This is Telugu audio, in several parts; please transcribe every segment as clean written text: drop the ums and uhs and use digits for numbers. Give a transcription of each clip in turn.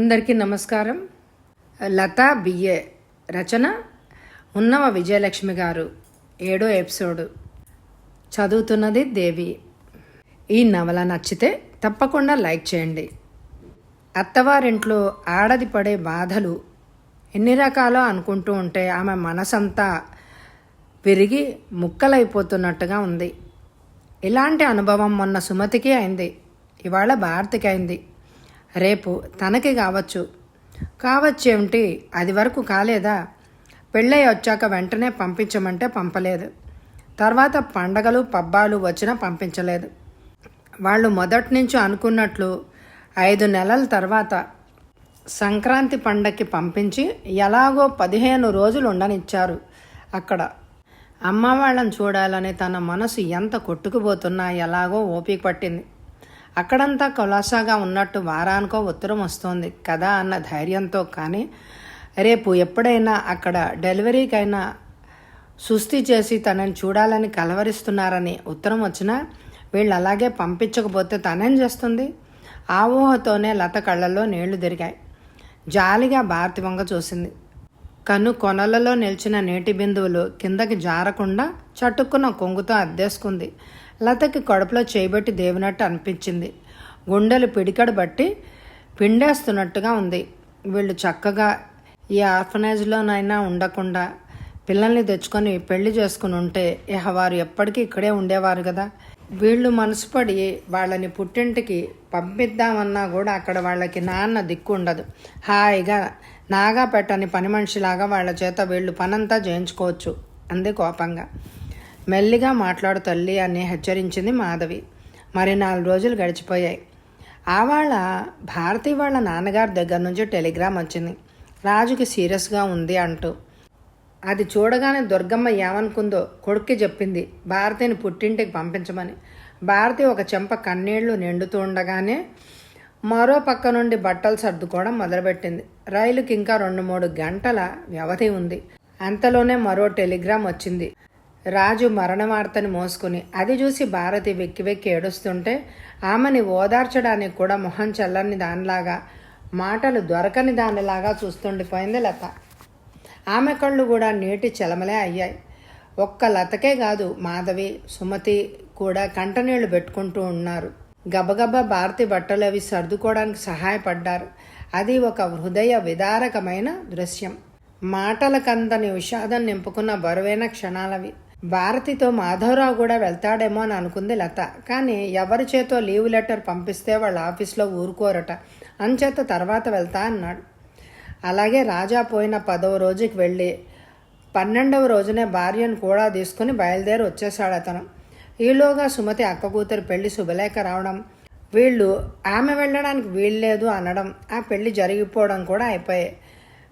అందరికీ నమస్కారం. లతా బిఏ రచన ఉన్నవ విజయలక్ష్మి గారు. 7వ ఎపిసోడు చదువుతున్నది దేవి. ఈ నవల నచ్చితే తప్పకుండా లైక్ చేయండి. అత్తవారింట్లో ఆడది పడే బాధలు ఎన్ని రకాలో అనుకుంటూ ఉంటే ఆమె మనసంతా విరిగి ముక్కలైపోతున్నట్టుగా ఉంది. ఇలాంటి అనుభవం మొన్న సుమతికి అయింది, ఇవాళ భారతికి అయింది, రేపు తనకి కావచ్చేమిటి, అది వరకు కాలేదా? పెళ్ళై వచ్చాక వెంటనే పంపించమంటే పంపలేదు, తర్వాత పండగలు పబ్బాలు వచ్చినా పంపించలేదు. వాళ్ళు మొదటి నుంచి అనుకున్నట్లు 5 నెలల తర్వాత సంక్రాంతి పండగకి పంపించి ఎలాగో 15 రోజులు ఉండనిచ్చారు. అక్కడ అమ్మ వాళ్ళని చూడాలని తన మనసు ఎంత కొట్టుకుపోతున్నా ఎలాగో ఓపిక పట్టింది. అక్కడంతా కులాసాగా ఉన్నట్టు వారానికో ఉత్తరం వస్తోంది కదా అన్న ధైర్యంతో. కానీ రేపు ఎప్పుడైనా అక్కడ డెలివరీకైనా సుస్థి చేసి తనని చూడాలని కలవరిస్తున్నారని ఉత్తరం వచ్చినా వీళ్ళు అలాగే పంపించకపోతే తనేం చేస్తుంది? ఆ ఊహతోనే లత కళ్ళల్లో నీళ్లు తిరిగాయి. జాలిగా భారతి వంగ చూసింది. కన్ను కొనలలో నిలిచిన నీటి బిందువులు కిందకి జారకుండా చటుక్కున కొంగుతో అద్దేసుకుంది. లతకి కడుపులో చేయబెట్టి దేవినట్టు అనిపించింది. గుండెలు పిడికడు బట్టి పిండేస్తున్నట్టుగా ఉంది. వీళ్ళు చక్కగా ఈ ఆర్ఫనేజ్లోనైనా ఉండకుండా పిల్లల్ని తెచ్చుకొని పెళ్లి చేసుకుని ఉంటే ఇహ వారు ఎప్పటికీ ఇక్కడే ఉండేవారు కదా. వీళ్ళు మనసుపడి వాళ్ళని పుట్టింటికి పంపిద్దామన్నా కూడా అక్కడ వాళ్ళకి నాన్న దిక్కు ఉండదు. హాయిగా నాగా పెట్టని పని మనిషిలాగా వాళ్ళ చేత వీళ్ళు పనంతా చేయించుకోవచ్చు అంది కోపంగా. మెల్లిగా మాట్లాడు తల్లి అని హెచ్చరించింది మాధవి. మరి 4 రోజులు గడిచిపోయాయి. ఆవాళ భారతి వాళ్ళ నాన్నగారి దగ్గర నుంచి టెలిగ్రామ్ వచ్చింది, రాజుకి సీరియస్గా ఉంది అంటూ. అది చూడగానే దుర్గమ్మ ఏమనుకుందో కొడుక్కి చెప్పింది భారతిని పుట్టింటికి పంపించమని. భారతి ఒక చెంప కన్నీళ్లు నిండుతూ ఉండగానే మరో పక్క నుండి బట్టలు సర్దుకోవడం మొదలుపెట్టింది. రైలుకి ఇంకా 2-3 గంటల వ్యవధి ఉంది. అంతలోనే మరో టెలిగ్రామ్ వచ్చింది, రాజు మరణ వార్తని మోసుకుని. అది చూసి భారతి వెక్కి వెక్కి ఏడుస్తుంటే ఆమెని ఓదార్చడానికి కూడా మొహం చల్లని దానిలాగా, మాటలు దొరకని దానిలాగా చూస్తుండిపోయింది లత. ఆమె కళ్ళు కూడా నీటి చెలమలే అయ్యాయి. ఒక్క లతకే కాదు, మాధవి, సుమతి కూడా కంటనీళ్లు పెట్టుకుంటూ ఉన్నారు. గబగబా భారతి బట్టలు అవి సర్దుకోవడానికి సహాయపడ్డారు. అది ఒక హృదయ విదారకమైన దృశ్యం. మాటలకందని విషాదం నింపుకున్న బరువైన క్షణాలవి. భారతితో మాధవరావు కూడా వెళ్తాడేమో అని అనుకుంది లత. కానీ ఎవరి చేతో లీవ్ లెటర్ పంపిస్తే వాళ్ళ ఆఫీస్లో ఊరుకోరట, అంచేత తర్వాత వెళ్తా అన్నాడు. అలాగే రాజా పోయిన 10వ రోజుకి వెళ్ళి 12వ రోజునే భార్యను కూడా తీసుకుని బయలుదేరి వచ్చేశాడు అతను. ఈలోగా సుమతి అక్క కూతురు పెళ్లి శుభలేఖ రావడం, వీళ్ళు ఆమె వెళ్ళడానికి వీల్లేదు అనడం, ఆ పెళ్లి జరిగిపోవడం కూడా అయిపోయాయి.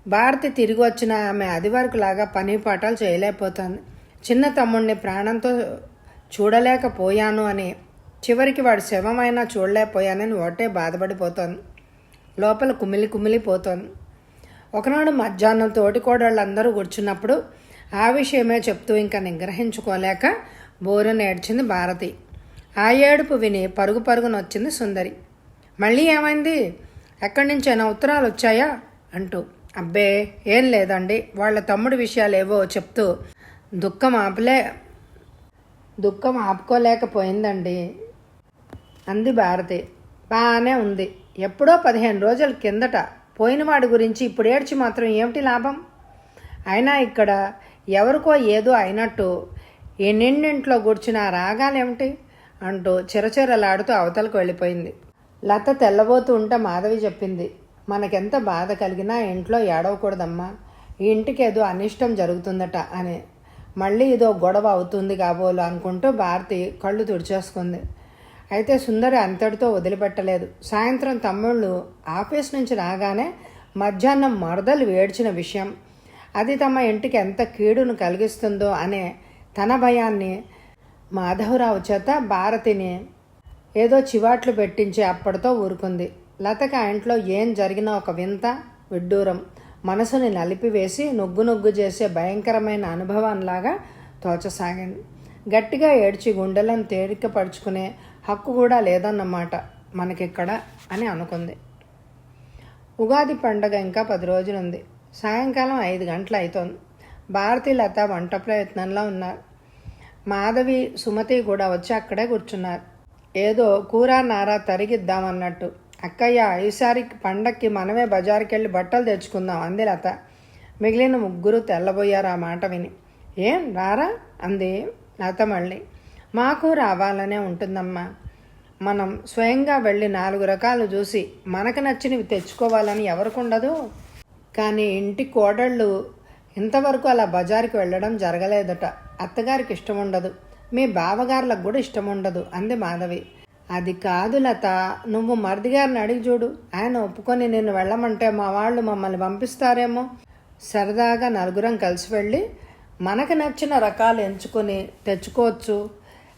భారతి తిరిగి వచ్చిన ఆమె అది వరకులాగా పని పాఠాలు చేయలేకపోతుంది. చిన్న తమ్ముడిని ప్రాణంతో చూడలేకపోయాను అని, చివరికి వాడి శవమైనా చూడలేకపోయానని ఒకటే బాధపడిపోతోంది. లోపల కుమిలిపోతోంది. ఒకనాడు మధ్యాహ్నం తోటికోడళ్ళందరూ కూర్చున్నప్పుడు ఆ విషయమే చెప్తూ ఇంకా నిగ్రహించుకోలేక బోరున ఏడ్చింది భారతి. ఆ ఏడుపు విని పరుగు పరుగునొచ్చింది సుందరి. మళ్ళీ ఏమైంది? ఎక్కడి నుంచైనా ఉత్తరాలు వచ్చాయా అంటూ. అబ్బే ఏం లేదండి, వాళ్ళ తమ్ముడి విషయాలేవో చెప్తూ దుఃఖం ఆపుకోలేకపోయిందండి అంది భారతి. బాగానే ఉంది, ఎప్పుడో 15 రోజుల కిందట పోయినవాడి గురించి ఇప్పుడు ఏడ్చి మాత్రం ఏమిటి లాభం? అయినా ఇక్కడ ఎవరికో ఏదో అయినట్టు ఎన్నింటింట్లో కూర్చుని ఆ రాగాలేమిటి అంటూ చిరచిరలాడుతూ అవతలకు వెళ్ళిపోయింది. లత తెల్లబోతూ ఉంటే మాధవి చెప్పింది, మనకెంత బాధ కలిగినా ఇంట్లో ఏడవకూడదమ్మా, ఈ ఇంటికి ఏదో అనిష్టం జరుగుతుందట అని. మళ్ళీ ఇదో గొడవ అవుతుంది కాబోలు అనుకుంటూ భారతి కళ్ళు తుడిచేసుకుంది. అయితే సుందరి అంతటితో వదిలిపెట్టలేదు. సాయంత్రం తమ్ముళ్ళు ఆఫీస్ నుంచి రాగానే మధ్యాహ్నం మరదలు ఏడ్చిన విషయం, అది తమ ఇంటికి ఎంత కీడును కలిగిస్తుందో అనే తన భయాన్ని మాధవరావు చేత భారతిని ఏదో చివాట్లు పెట్టించి అప్పటితో ఊరుకుంది. లతకి ఆ ఇంట్లో ఏం జరిగినా ఒక వింత విడ్డూరం మనసుని నలిపివేసి నొగ్గు చేసే భయంకరమైన అనుభవంలాగా తోచసాగింది. గట్టిగా ఏడ్చి గుండెలను తేలికపరుచుకునే హక్కు కూడా లేదన్నమాట మనకిక్కడ అని అనుకుంది. ఉగాది పండగ ఇంకా 10 రోజులుంది. సాయంకాలం 5 గంటలు అవుతోంది. భారతి, లత వంట ప్రయత్నంలో ఉన్నారు. మాధవి, సుమతి కూడా వచ్చి అక్కడే కూర్చున్నారు. ఏదో కూర నార తరిగిద్దామన్నట్టు. అక్కయ్య, ఈసారి పండక్కి మనమే బజారుకెళ్ళి బట్టలు తెచ్చుకుందాం అంది లత. మిగిలిన ముగ్గురు తెల్లబోయారు ఆ మాట విని. ఏం రారా అంది లత మళ్ళీ. మాకు రావాలనే ఉంటుందమ్మా. మనం స్వయంగా వెళ్ళి 4 రకాలు చూసి మనకు నచ్చినవి తెచ్చుకోవాలని ఎవరికుండదు. కానీ ఇంటి కోడళ్ళు ఇంతవరకు అలా బజారుకి వెళ్ళడం జరగలేదట. అత్తగారికి ఇష్టం ఉండదు, మీ బావగారులకు కూడా ఇష్టం ఉండదు అంది మాధవి. అది కాదు లత, నువ్వు మరిదిగారిని అడిగి చూడు. ఆయన ఒప్పుకొని నిన్ను వెళ్ళమంటే మా వాళ్ళు మమ్మల్ని పంపిస్తారేమో. సరదాగా నలుగురం కలిసి వెళ్ళి మనకు నచ్చిన రకాలు ఎంచుకొని తెచ్చుకోవచ్చు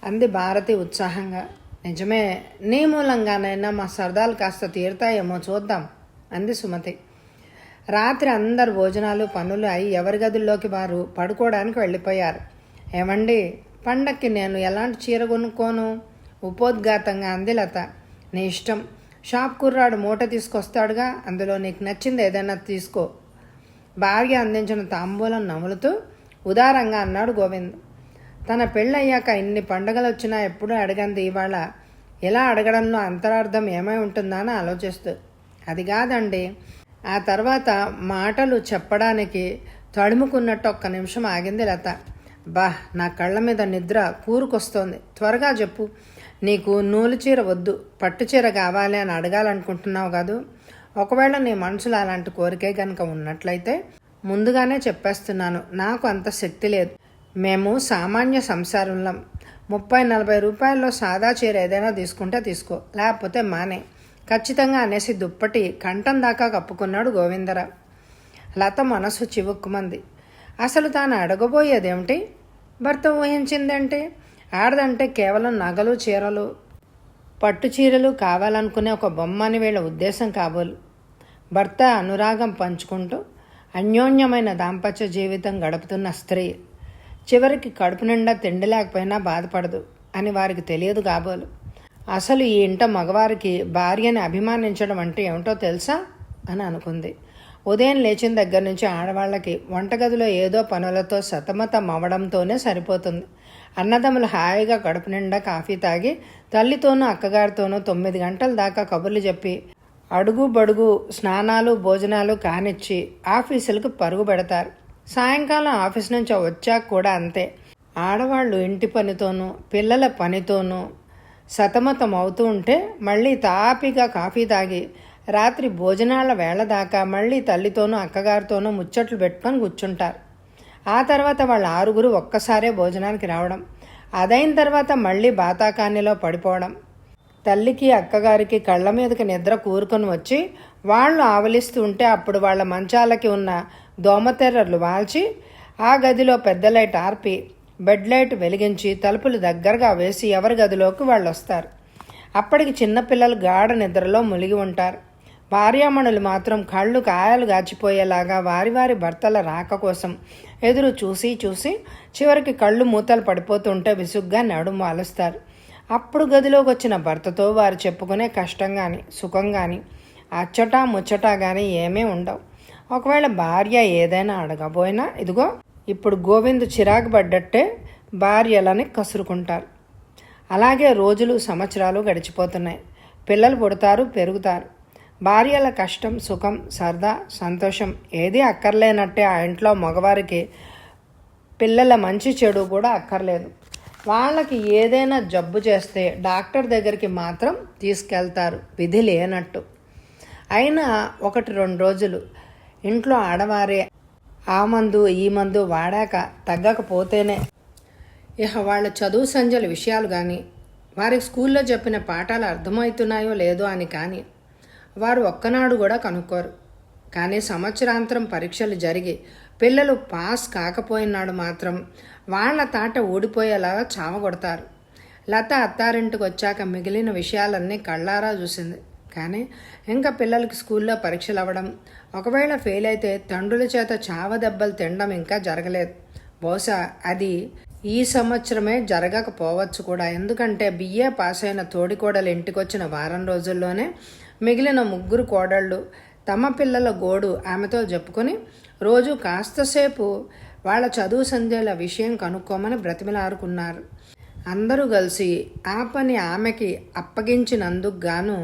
అంది భారతి ఉత్సాహంగా. నిజమే, నీ మూలంగానైనా మా సరదాలు కాస్త తీరుతాయేమో చూద్దాం అంది సుమతి. రాత్రి అందరు భోజనాలు పనులు అయి ఎవరి గదుల్లోకి వారు పడుకోవడానికి వెళ్ళిపోయారు. ఏమండి, పండక్కి నేను ఎలాంటి చీర కొనుక్కోను ఉపోద్ఘాతంగా అంది లత. నీ ఇష్టం, షాప్ కుర్రాడు మూట తీసుకొస్తాడుగా, అందులో నీకు నచ్చింది ఏదైనా తీసుకో భార్య అందించిన తాంబూలం నములుతూ ఉదారంగా అన్నాడు గోవింద్. తన పెళ్ళయ్యాక ఇన్ని పండుగలు వచ్చినా ఎప్పుడూ అడగంది ఇవాళ ఎలా అడగడంలో అంతరార్థం ఏమై ఉంటుందా అని ఆలోచిస్తూ. అది కాదండి. ఆ తర్వాత మాటలు చెప్పడానికి తడుముకున్నట్టు 1 నిమిషం ఆగింది లత. బా, నా కళ్ళ మీద నిద్ర కూరుకొస్తోంది. త్వరగా చెప్పు. నీకు నూలు చీర వద్దు, పట్టు చీర కావాలి అని అడగాలనుకుంటున్నావు కాదు. ఒకవేళ నీ మనసులో అలాంటి కోరికే కనుక ఉన్నట్లయితే ముందుగానే చెప్పేస్తున్నాను, నాకు అంత శక్తి లేదు. మేము సామాన్య సంసారంలో 30-40 రూపాయల్లో సాదా చీర ఏదైనా తీసుకుంటే తీసుకో, లేకపోతే మానే ఖచ్చితంగా అనేసి దుప్పటి కంఠం దాకా కప్పుకున్నాడు గోవిందరావు. లత మనసు చివుక్కుమంది. అసలు తాను అడగబోయేదేమిటి? భర్త ఊహించిందేంటి? ఆడదంటే కేవలం నగలు, చీరలు, పట్టు చీరలు కావాలనుకునే ఒక బొమ్మ అని వీళ్ళ ఉద్దేశం కాబోలు. భర్త అనురాగం పంచుకుంటూ అన్యోన్యమైన దాంపత్య జీవితం గడుపుతున్న స్త్రీ చివరికి కడుపు నిండా తిండి లేకపోయినా బాధపడదు అని వారికి తెలియదు కాబోలు. అసలు ఈ ఇంట మగవారికి భార్యని అభిమానించడం అంటే ఏమిటో తెలుసా అని అనుకుంది. ఉదయం లేచిన దగ్గర నుంచి ఆడవాళ్ళకి వంటగదిలో ఏదో పనులతో సతమతం అవ్వడంతోనే సరిపోతుంది. అన్నదమ్ములు హాయిగా కడుపు నిండా కాఫీ తాగి తల్లితోనూ అక్కగారితోనూ 9 గంటల దాకా కబుర్లు చెప్పి అడుగు బడుగు స్నానాలు భోజనాలు కానిచ్చి ఆఫీసులకు పరుగు పెడతారు. సాయంకాలం ఆఫీస్ నుంచి వచ్చాక కూడా అంతే. ఆడవాళ్ళు ఇంటి పనితోనూ పిల్లల పనితోనూ సతమతం అవుతూ ఉంటే మళ్ళీ తాపిగా కాఫీ తాగి రాత్రి భోజనాల వేళ దాకా మళ్ళీ తల్లితోనూ అక్కగారితోనూ ముచ్చట్లు పెట్టుకొని కూర్చుంటారు. ఆ తర్వాత వాళ్ళ 6 ఒక్కసారే భోజనానికి రావడం, అదైన తర్వాత మళ్ళీ బాతాకానిలో పడిపోవడం. తల్లికి అక్కగారికి కళ్ళ మీదకి నిద్ర కూరుకొని వచ్చి వాళ్ళు ఆవలిస్తూ ఉంటే అప్పుడు వాళ్ళ మంచాలకి ఉన్న దోమతెర్రలు వాల్చి ఆ గదిలో పెద్ద లైట్ ఆర్పి బెడ్ లైట్ వెలిగించి తలుపులు దగ్గరగా వేసి ఎవరి గదిలోకి వాళ్ళు వస్తారు. అప్పటికి చిన్నపిల్లలు గాఢ నిద్రలో మునిగి ఉంటారు. భార్యామణులు మాత్రం కళ్ళు కాయలు గాచిపోయేలాగా వారి వారి భర్తల రాక కోసం ఎదురు చూసి చూసి చివరికి కళ్ళు మూతలు పడిపోతుంటే విసుగ్గా నడుము వాలుస్తారు. అప్పుడు గదిలోకి వచ్చిన భర్తతో వారు చెప్పుకునే కష్టం కానీ సుఖం కానీ అచ్చటా ముచ్చటా కానీ ఏమీ ఉండవు. ఒకవేళ భార్య ఏదైనా అడగబోయినా ఇదిగో ఇప్పుడు గోవింద్ చిరాకు పడ్డట్టే భార్యలని కసురుకుంటారు. అలాగే రోజులు సంవత్సరాలు గడిచిపోతున్నాయి. పిల్లలు పుడతారు, పెరుగుతారు. భార్యల కష్టం సుఖం సరదా సంతోషం ఏదీ అక్కర్లేనట్టే ఆ ఇంట్లో మగవారికి పిల్లల మంచి చెడు కూడా అక్కర్లేదు. వాళ్ళకి ఏదైనా జబ్బు చేస్తే డాక్టర్ దగ్గరికి మాత్రం తీసుకెళ్తారు, విధి లేనట్టు. అయినా 1-2 రోజులు ఇంట్లో ఆడవారే ఆ మందు ఈ మందు వాడాక తగ్గకపోతేనే ఇహ వాళ్ళ చదువు సంజల విషయాలు కానీ వారికి స్కూల్లో చెప్పిన పాఠాలు అర్థమవుతున్నాయో లేదో అని కానీ వారు ఒక్కనాడు కూడా కనుక్కోరు. కానీ సంవత్సరాంతరం పరీక్షలు జరిగి పిల్లలు పాస్ కాకపోయినాడు మాత్రం వాళ్ళ తాట ఊడిపోయేలాగా చావగొడతారు. లత అత్తారింటికి వచ్చాక మిగిలిన విషయాలన్నీ కళ్ళారా చూసింది. కానీ ఇంకా పిల్లలకి స్కూల్లో పరీక్షలు అవ్వడం, ఒకవేళ ఫెయిల్ అయితే తండ్రుల చేత చావ దెబ్బలు తినడం ఇంకా జరగలేదు. బహుశా అది ఈ సంవత్సరమే జరగకపోవచ్చు కూడా. ఎందుకంటే బిఏ పాస్ అయిన తోడికోడలు ఇంటికొచ్చిన వారం రోజుల్లోనే మిగిలిన 3 కోడళ్ళు తమ పిల్లల గోడు ఆమెతో చెప్పుకొని రోజు కాస్తసేపు వాళ్ళ చదువు సంధ్యల విషయం కనుక్కోమని బ్రతిమలాడుకున్నారు. అందరూ కలిసి ఆ పని ఆమెకి అప్పగించినందుకు గాను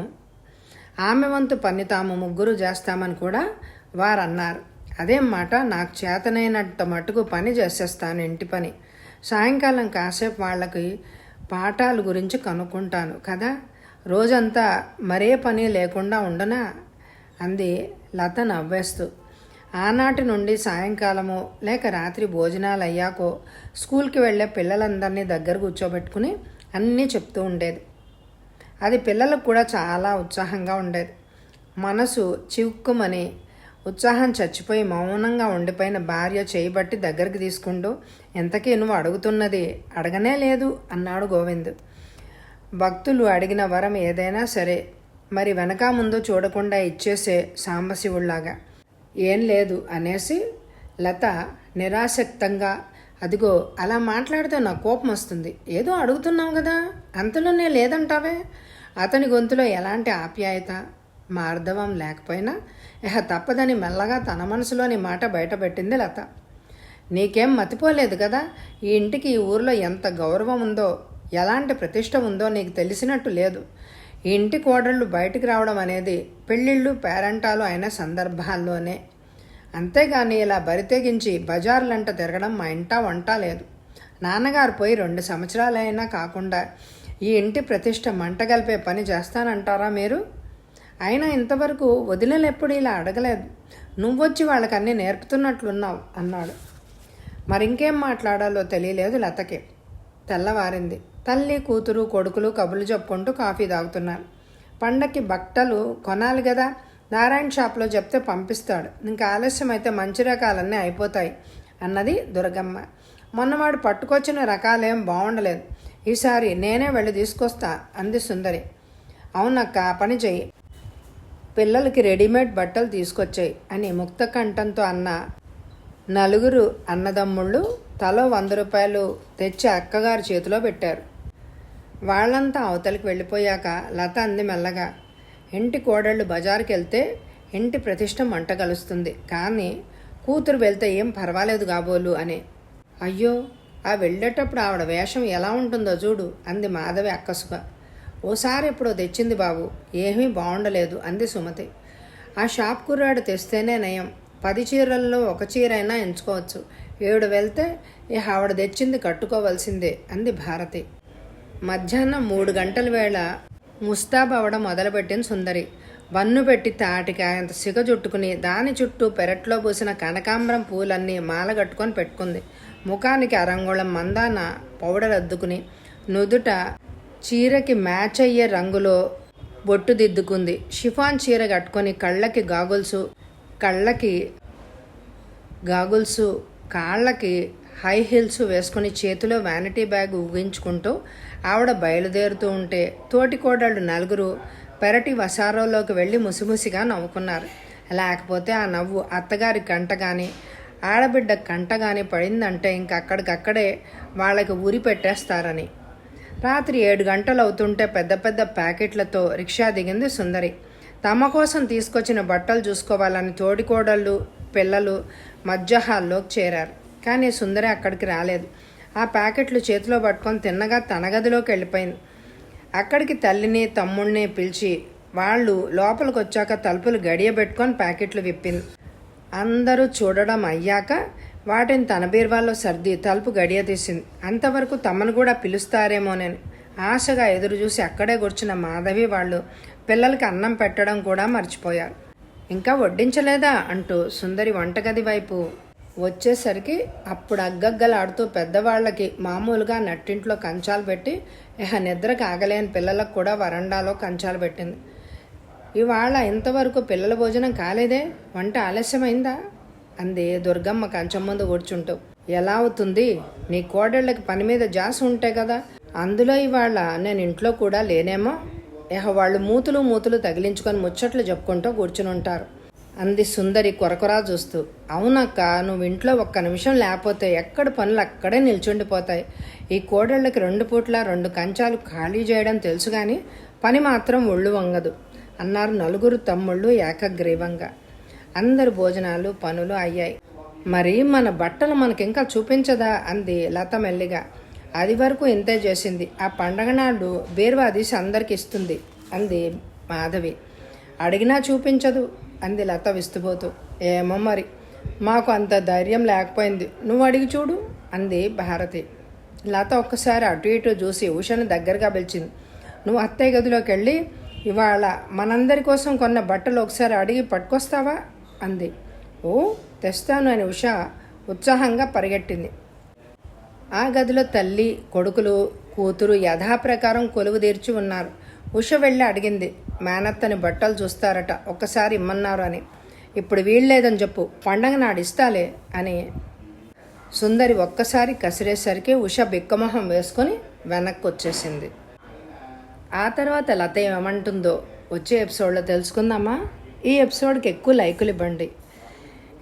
ఆమె వంతు పని తాము ముగ్గురు చేస్తామని కూడా వారన్నారు. అదేం మాట, నాకు చేతనైనంత మటుకు పని చేసేస్తాను ఇంటి పని. సాయంకాలం కాసేపు వాళ్ళకి పాఠాల గురించి కనుక్కుంటాను కదా, రోజంతా మరే పని లేకుండా ఉండనా అంది లత నవ్వేస్తూ. ఆనాటి నుండి సాయంకాలమో లేక రాత్రి భోజనాలు అయ్యాకో స్కూల్కి వెళ్ళే పిల్లలందరినీ దగ్గర కూర్చోబెట్టుకుని అన్నీ చెప్తూ ఉండేది. అది పిల్లలకు కూడా చాలా ఉత్సాహంగా ఉండేది. మనసు చివుక్కుమని ఉత్సాహం చచ్చిపోయి మౌనంగా ఉండిపోయిన భార్య చేయబట్టి దగ్గరికి తీసుకుంటూ, ఎంతకీ నువ్వు అడుగుతున్నది అడగనే లేదు అన్నాడు గోవింద్. భక్తులు అడిగిన వరం ఏదైనా సరే మరి వెనక ముందు చూడకుండా ఇచ్చేసే సాంబశివుళ్లాగా. ఏం లేదు అనేసి లత నిరాసక్తంగా, అదిగో అలా మాట్లాడితే నాకు కోపం వస్తుంది. ఏదో అడుగుతున్నావు కదా, అంతలోనే లేదంటావే. అతని గొంతులో ఎలాంటి ఆప్యాయత మార్ధవం లేకపోయినా తప్పదని మెల్లగా తన మనసులోని మాట బయటపెట్టింది లత. నీకేం మతిపోలేదు కదా, ఈ ఇంటికి ఈ ఊరిలో ఎంత గౌరవం ఉందో ఎలాంటి ప్రతిష్ట ఉందో నీకు తెలిసినట్టు లేదు. ఈ ఇంటి కోడళ్ళు బయటికి రావడం అనేది పెళ్ళిళ్ళు పేరంటాలు అయిన సందర్భాల్లోనే, అంతేగాని ఇలా బరితెగించి బజార్లంట తిరగడం మా ఇంట వంట లేదు. నాన్నగారు పోయి 2 సంవత్సరాలైనా కాకుండా ఈ ఇంటి ప్రతిష్ట మంటగలిపే పని చేస్తానంటారా మీరు? అయినా ఇంతవరకు వదినలు ఎప్పుడు ఇలా అడగలేదు. నువ్వొచ్చి వాళ్ళకన్నీ నేర్పుతున్నట్లున్నావు అన్నాడు. మరింకేం మాట్లాడాలో తెలియలేదు లతకి. తెల్లవారింది. తల్లి కూతురు కొడుకులు కబుర్లు చెప్పుకుంటూ కాఫీ తాగుతున్నారు. పండక్కి బట్టలు కొనాలి కదా, నారాయణ షాప్లో చెప్తే పంపిస్తాడు. ఇంకా ఆలస్యం అయితే మంచి రకాలన్నీ అయిపోతాయి అన్నది దుర్గమ్మ. మొన్నవాడు పట్టుకొచ్చిన రకాలేం బాగుండలేదు, ఈసారి నేనే వెళ్ళి తీసుకొస్తా అంది సుందరి. అవునక్క, పని చెయ్యి, పిల్లలకి రెడీమేడ్ బట్టలు తీసుకొచ్చాయి అని ముక్త కంఠంతో అన్న 4 అన్నదమ్ముళ్ళు తలో 100 రూపాయలు తెచ్చి అక్కగారి చేతిలో పెట్టారు. వాళ్ళంతా అవతలికి వెళ్ళిపోయాక లత అంది మెల్లగా, ఇంటి కోడళ్ళు బజారుకి వెళ్తే ఇంటి ప్రతిష్ట మంట కలుస్తుంది, కానీ కూతురు వెళ్తే ఏం పర్వాలేదు కాబోలు అని. అయ్యో, ఆ వెళ్ళేటప్పుడు ఆవిడ వేషం ఎలా ఉంటుందో చూడు అంది మాధవి అక్కసుగా. ఓసారి ఎప్పుడో తెచ్చింది బాబు, ఏమీ బాగుండలేదు అంది సుమతి. ఆ షాప్ కుర్రాడు తెస్తేనే నయం, 10 చీరల్లో 1 చీరైనా ఎంచుకోవచ్చు. 7 వెళ్తే ఆవిడ తెచ్చింది కట్టుకోవలసిందే అంది భారతి. మధ్యాహ్నం 3 గంటల వేళ ముస్తాబవడం మొదలుపెట్టింది సుందరి. వన్ను పెట్టి తాటికాయంత సిగ చుట్టుకుని దాని చుట్టూ పెరట్లో పూసిన కనకాంబరం పూలన్నీ మాలగట్టుకొని పెట్టుకుంది. ముఖానికి అరంగుళం మందాన పౌడర్ అద్దుకుని నుదుట చీరకి మ్యాచ్ అయ్యే రంగులో బొట్టు దిద్దుకుంది. షిఫాన్ చీర కట్టుకొని కళ్ళకి గాగుల్సు కాళ్ళకి హై హీల్స్ వేసుకుని చేతిలో వ్యానిటీ బ్యాగ్ ఊగించుకుంటూ ఆవిడ బయలుదేరుతూ ఉంటే తోటి కోడళ్ళు 4 పెరటి వసారోలోకి వెళ్ళి ముసిముసిగా నవ్వుకున్నారు. లేకపోతే ఆ నవ్వు అత్తగారి కంట కానీ ఆడబిడ్డ కంట కానీ పడిందంటే ఇంకక్కడికక్కడే వాళ్ళకి ఊరి పెట్టేస్తారని. రాత్రి 7 గంటలు అవుతుంటే పెద్ద పెద్ద ప్యాకెట్లతో రిక్షా దిగింది సుందరి. తమ కోసం తీసుకొచ్చిన బట్టలు చూసుకోవాలని తోడికోడళ్ళు పిల్లలు మధ్య హాల్లోకి చేరారు. కానీ సుందరి అక్కడికి రాలేదు. ఆ ప్యాకెట్లు చేతిలో పట్టుకొని తిన్నగా తన గదిలోకి వెళ్ళిపోయింది. అక్కడికి తల్లిని తమ్ముడిని పిలిచి వాళ్ళు లోపలికి వచ్చాక తలుపులు గడియబెట్టుకొని ప్యాకెట్లు విప్పింది. అందరూ చూడడం అయ్యాక వాటిని తన బీర్వాల్లో సర్ది తలుపు గడియ తీసింది. అంతవరకు తమను కూడా పిలుస్తారేమోనని ఆశగా ఎదురు చూసి అక్కడే కూర్చున్న మాధవి వాళ్ళు పిల్లలకి అన్నం పెట్టడం కూడా మర్చిపోయారు. ఇంకా వడ్డించలేదా అంటూ సుందరి వంటగది వైపు వచ్చేసరికి అప్పుడు అగ్గగ్గలాడుతూ పెద్దవాళ్ళకి మామూలుగా నట్టింట్లో కంచాలు పెట్టి నిద్రకు ఆగలేని పిల్లలకు కూడా వరండాలో కంచాలు పెట్టింది. ఇవాళ ఇంతవరకు పిల్లల భోజనం కాలేదే, వంట ఆలస్యమైందా అంది దుర్గమ్మ కంచం ముందు కూర్చుంటూ. ఎలా అవుతుంది, నీ కోడళ్ళకి పని మీద జాస్ ఉంటే కదా, అందులో ఇవాళ నేను ఇంట్లో కూడా లేనేమో. వాళ్ళు మూతులు తగిలించుకొని ముచ్చట్లు చెప్పుకుంటూ కూర్చుని ఉంటారు అంది సుందరి కొరకొరా చూస్తూ. అవునక్క, నువ్వు ఇంట్లో 1 నిమిషం లేకపోతే ఎక్కడ పనులు అక్కడే నిల్చుండిపోతాయి. ఈ కోడళ్ళకి 2 పూట్ల 2 కంచాలు ఖాళీ చేయడం తెలుసు కానీ పని మాత్రం ఒళ్ళు వంగదు. అన్నారు నలుగురు తమ్ముళ్ళు ఏకగ్రీవంగా. అందరి భోజనాలు పనులు అయ్యాయి. మరి మన బట్టలు మనకింకా చూపించదా అంది లత మెల్లిగా. అది వరకు ఇంతే చేసింది. ఆ పండగ నాడు బీరువా తీసి అందరికి ఇస్తుంది అంది మాధవి. అడిగినా చూపించదు అంది లత విస్తుపోతూ. ఏమో మరి, మాకు అంత ధైర్యం లేకపోయింది, నువ్వు అడిగి చూడు అంది భారతి. లత ఒక్కసారి అటు ఇటు చూసి ఉషను దగ్గరగా పిలిచింది. నువ్వు అత్తయ్య గదిలోకి వెళ్ళి ఇవాళ మనందరి కోసం కొన్న బట్టలు ఒకసారి అడిగి పట్టుకొస్తావా అంది. ఓ, తెస్తాను అని ఉష ఉత్సాహంగా పరిగెట్టింది. ఆ గదిలో తల్లి, కొడుకులు, కూతురు యథాప్రకారం కొలువు తీర్చి ఉన్నారు. ఉష వెళ్ళి అడిగింది. మేనత్తని బట్టలు చూస్తారట, ఒక్కసారి ఇమ్మన్నారు అని. ఇప్పుడు వీల్లేదని చెప్పు, పండగ నాడు ఇస్తాలే అని సుందరి ఒక్కసారి కసిరేసరికి ఉష బిక్కమొహం వేసుకొని వెనక్కి వచ్చేసింది. ఆ తర్వాత లత ఏమంటుందో వచ్చే ఎపిసోడ్లో తెలుసుకుందామా. ఈ ఎపిసోడ్కి ఎక్కువ లైకులు ఇవ్వండి.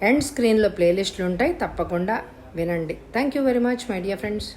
ఎండ్ స్క్రీన్లో ప్లేలిస్టులు ఉంటాయి, తప్పకుండా వినండి. Thank you very much my dear friends.